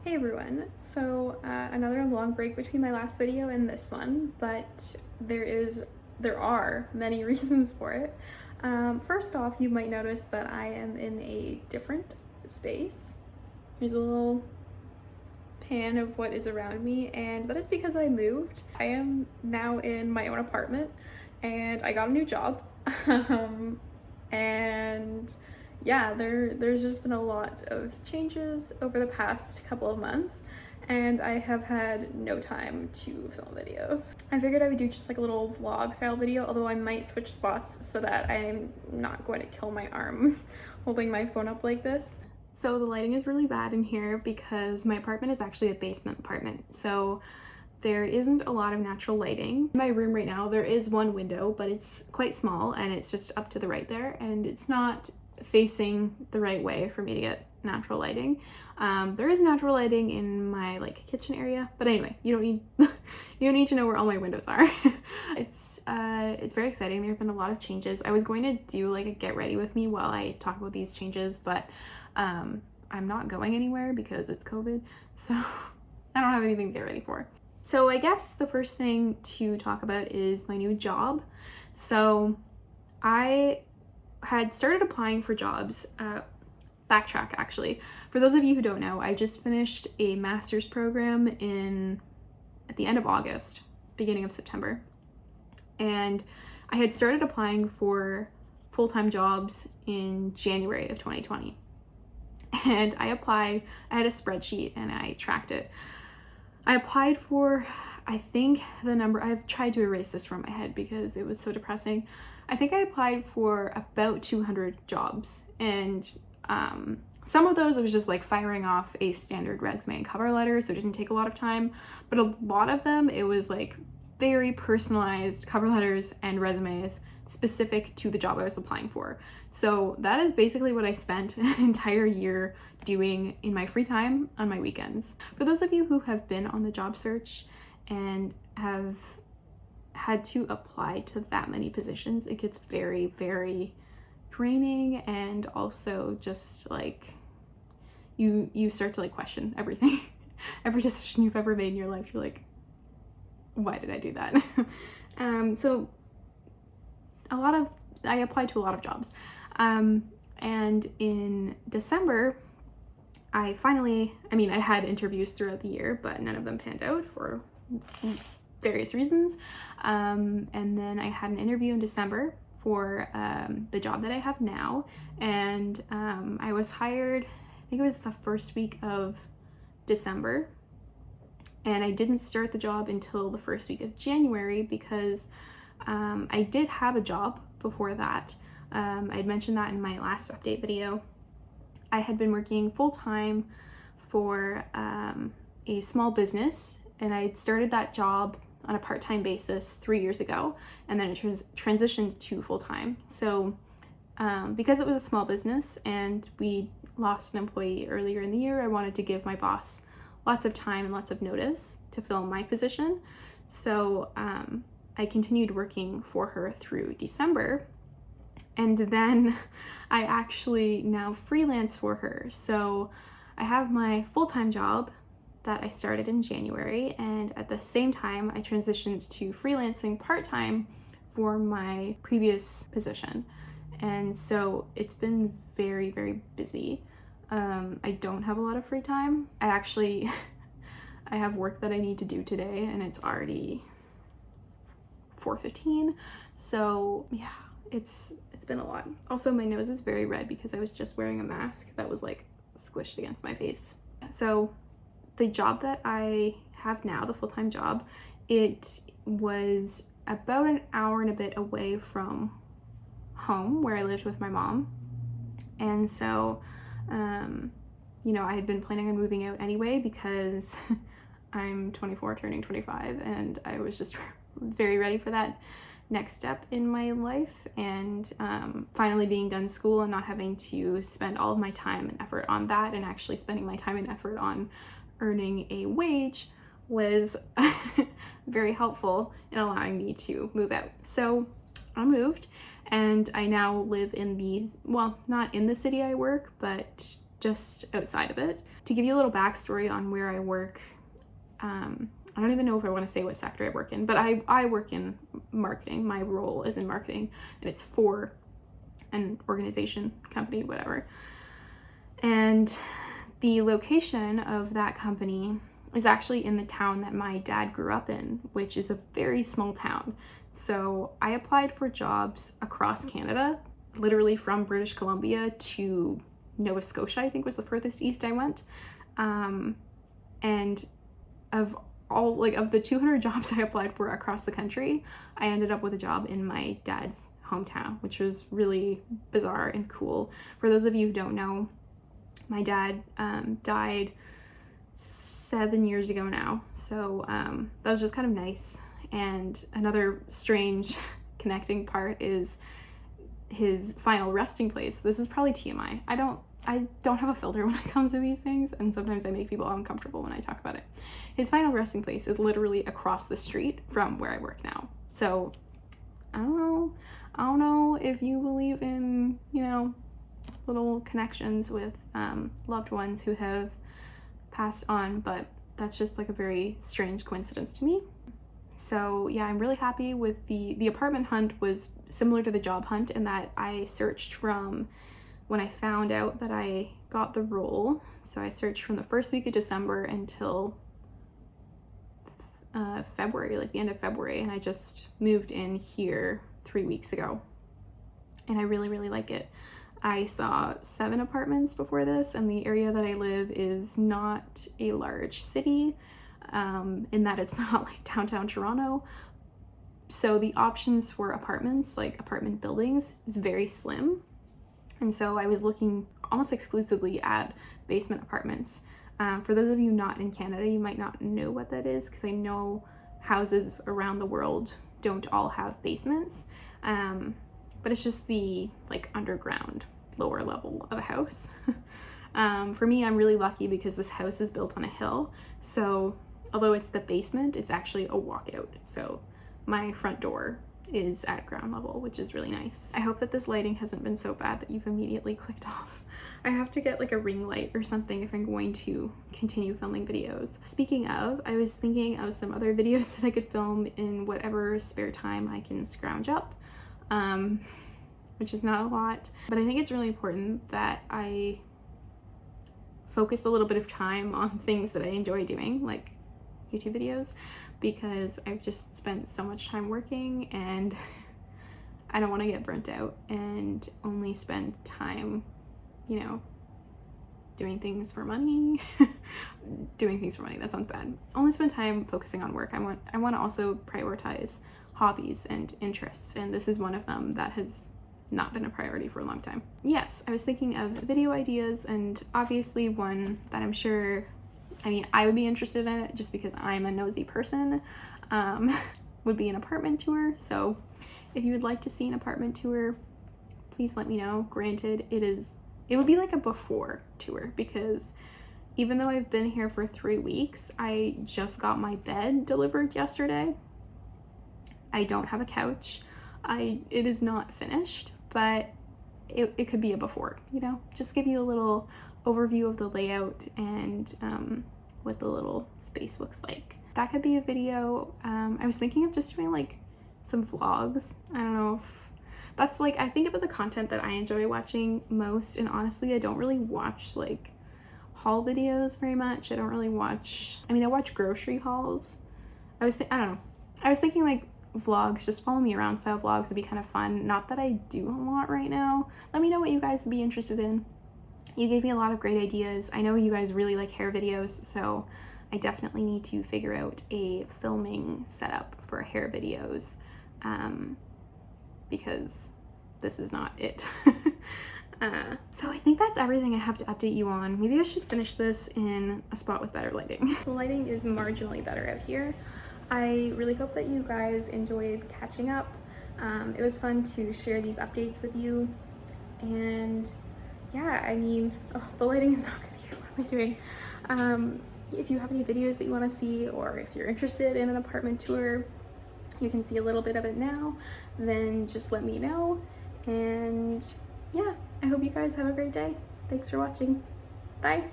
Hey everyone, so another long break between my last video and this one, but there are many reasons for it. First off, you might notice that I am in a different space. Here's a little pan of what is around me, and that is because I moved. I am now in my own apartment, and I got a new job. And yeah, there's just been a lot of changes over the past couple of months, and I have had no time to film videos. I figured I would do just like a little vlog style video, although I might switch spots so that I'm not going to kill my arm holding my phone up like this. So the lighting is really bad in here because my apartment is actually a basement apartment. So there isn't a lot of natural lighting. In my room right now, there is one window, but it's quite small and it's just up to the right there, and it's not facing the right way for me to get natural lighting. There is natural lighting in my kitchen area, but anyway, you don't need you don't need to know where all my windows are. It's very exciting. There have been a lot of changes. I was going to do like a get ready with me while I talk about these changes, but I'm not going anywhere because it's COVID, so I don't have anything to get ready for. So I guess the first thing to talk about is my new job. So I had started applying for jobs. Backtrack actually. For those of you who don't know, I just finished a master's program at the end of August, beginning of September. And I had started applying for full-time jobs in January of 2020. And I applied, I had a spreadsheet and I tracked it. I applied for, I think the number, I've tried to erase this from my head because it was so depressing. I think I applied for about 200 jobs, and some of those I was just like firing off a standard resume and cover letter, so it didn't take a lot of time, but a lot of them it was like very personalized cover letters and resumes specific to the job I was applying for. So that is basically what I spent an entire year doing in my free time on my weekends. For those of you who have been on the job search and have had to apply to that many positions, it gets very, very draining, and also just like you start to like question everything. Every decision you've ever made in your life, you're like, why did I do that? So I applied to a lot of jobs. And in December, I had interviews throughout the year, but none of them panned out for various reasons. And then I had an interview in December for the job that I have now. And I was hired, I think it was the first week of December. And I didn't start the job until the first week of January because I did have a job before that. I had mentioned that in my last update video. I had been working full-time for a small business, and I had started that job on a part-time basis 3 years ago, and then it transitioned to full-time. So because it was a small business and we lost an employee earlier in the year, I wanted to give my boss lots of time and lots of notice to fill my position. So I continued working for her through December, and then I actually now freelance for her. So I have my full-time job that I started in January, and at the same time I transitioned to freelancing part-time for my previous position. And so it's been very, very busy. I don't have a lot of free time. I have work that I need to do today, and it's already 4:15. So yeah, it's been a lot. Also, my nose is very red because I was just wearing a mask that was like squished against my face. So the job that I have now, the full-time job, it was about an hour and a bit away from home where I lived with my mom. And so, I had been planning on moving out anyway because I'm 24 turning 25, and I was just very ready for that next step in my life, and finally being done school and not having to spend all of my time and effort on that, and actually spending my time and effort on earning a wage was very helpful in allowing me to move out. So I moved, and I now live in not in the city I work, but just outside of it. To give you a little backstory on where I work, I don't even know if I want to say what sector I work in, but I work in marketing. My role is in marketing, and it's for an organization, company, whatever. And the location of that company is actually in the town that my dad grew up in, which is a very small town. So I applied for jobs across Canada, literally from British Columbia to Nova Scotia, I think was the furthest east I went. And of the 200 jobs I applied for across the country, I ended up with a job in my dad's hometown, which was really bizarre and cool. For those of you who don't know, my dad died 7 years ago now, so that was just kind of nice. And another strange connecting part is his final resting place. This is probably TMI. I don't have a filter when it comes to these things, and sometimes I make people uncomfortable when I talk about it. His final resting place is literally across the street from where I work now. So I don't know if you believe in, you know, little connections with loved ones who have passed on, but that's just like a very strange coincidence to me. So yeah, I'm really happy with the apartment hunt. Was similar to the job hunt in that I searched from when I found out that I got the role. So I searched from the first week of December until February, like the end of February, and I just moved in here 3 weeks ago, and I really, really like it. I saw 7 apartments before this, and the area that I live is not a large city, in that it's not like downtown Toronto. So the options for apartments, like apartment buildings, is very slim. And so I was looking almost exclusively at basement apartments. For those of you not in Canada, you might not know what that is, because I know houses around the world don't all have basements. But it's just the like underground lower level of a house. For me, I'm really lucky because this house is built on a hill. So although it's the basement, it's actually a walkout. So my front door is at ground level, which is really nice. I hope that this lighting hasn't been so bad that you've immediately clicked off. I have to get like a ring light or something if I'm going to continue filming videos. Speaking of, I was thinking of some other videos that I could film in whatever spare time I can scrounge up, which is not a lot, but I think it's really important that I focus a little bit of time on things that I enjoy doing, like YouTube videos, because I've just spent so much time working and I don't want to get burnt out and only spend time, you know, doing things for money. Doing things for money, that sounds bad. Only spend time focusing on work. I want to also prioritize hobbies and interests, and this is one of them that has not been a priority for a long time. Yes, I was thinking of video ideas, and obviously one that I'm sure, I mean, I would be interested in it just because I'm a nosy person, would be an apartment tour. So if you would like to see an apartment tour, please let me know. Granted, it would be like a before tour, because even though I've been here for 3 weeks, I just got my bed delivered yesterday. I don't have a couch. It is not finished, but it could be a before, you know, just give you a little overview of the layout and what the little space looks like. That could be a video. I was thinking of just doing like some vlogs. I don't know if that's like, I think about the content that I enjoy watching most, and honestly, I don't really watch like haul videos very much. I don't really watch, I mean, I watch grocery hauls. I don't know. I was thinking like vlogs, just follow me around style vlogs would be kind of fun. Not that I do a lot right now. Let me know what you guys would be interested in. You gave me a lot of great ideas. I know you guys really like hair videos, so I definitely need to figure out a filming setup for hair videos, because this is not it. So I think that's everything I have to update you on. Maybe I should finish this in a spot with better lighting. The lighting is marginally better out here. I really hope that you guys enjoyed catching up. It was fun to share these updates with you, and yeah, I mean, oh, the lighting is not good here. What am I doing? If you have any videos that you want to see, or if you're interested in an apartment tour, you can see a little bit of it now, then just let me know. And yeah, I hope you guys have a great day. Thanks for watching. Bye.